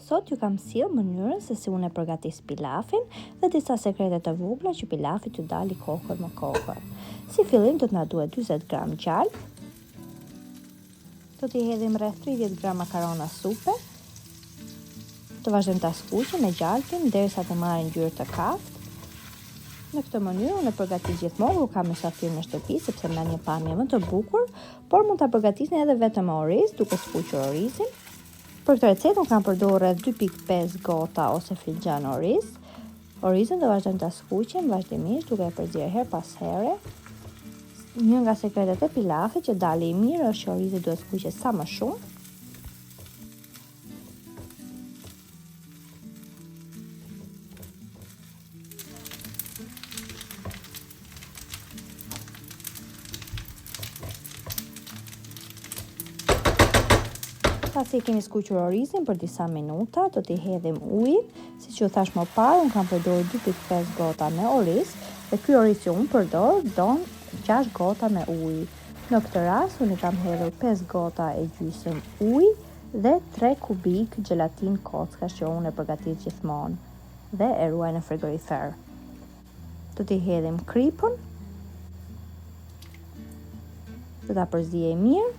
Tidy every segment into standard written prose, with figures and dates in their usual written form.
Sot ju kam sjell mënyrën se si unë e përgatis pilafin dhe disa sekrete të vogla që pilafi t'ju dali kokër më kokër. Si fillim do t'na duhet 40 gram gjalp. Do t'i hedhim rreth 30 gram makarona supe. Të vazhdojmë ta skuqim me gjalpin derisa të marrin ngjyrë të kaftë. Në këtë mënyrë unë e përgatis gjithmonë kur kam mysafir në shtëpi sepse më një pamje më të bukur, por mund ta përgatisni edhe vetëm me oriz, duke skuqur orizin. Për këtë recetë unë kam përdorur rreth 2.5 gota ose filxhan oriz. Orizin do vazhdojmë ta skuqim vazhdimisht duke e përzier her pas here. Një nga sekretet e pilafit që dali i mirë është që orizi duhet skuqet sa më shumë. Pasi keni skuqur orizin për disa minuta, do t'i hedhim ujin. Siç ju thash më parë, unë kam përdorur 2.5 gota me oriz dhe ky oriz që unë përdor don 6 gota me ujë. Në këtë rast unë kam hedhur 5 gota e gjysmë ujë dhe 3 kubik gelatin kockash që unë e përgatis gjithmonë dhe e ruaj në frigorifer. Do t'i hedhim kripën. Do ta përziej mirë.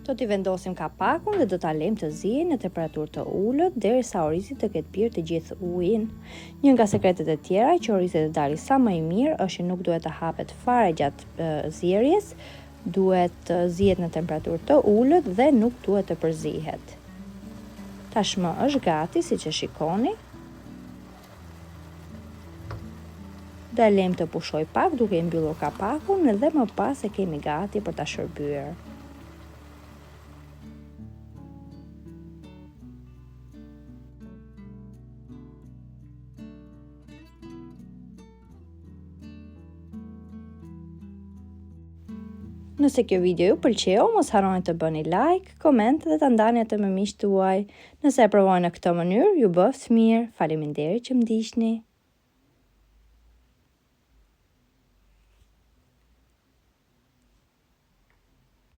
Do t'i vendosim kapakun dhe do ta lejmë të ziejë në temperaturë të ulët derisa orizi të ketë pirë të gjithë ujin. Një nga sekretet e tjera që orizi të dali sa më i mirë është që nuk duhet të hapet fare gjatë zierjes, duhet të zihet në temperaturë të ulët dhe nuk duhet të përzihet. Tashmë është gati, siç e shikoni. Do e lejmë të pushoj pak duke i mbyllur kapakun dhe më pas e kemi gati për ta shërbyer. Nëse kjo video ju pëlqeu, mos harroni të bëni like, koment dhe ta ndani atë me miqtë tuaj. Nëse e provoni në këtë mënyrë, ju bëft mirë. Faleminderit që më ndiqni.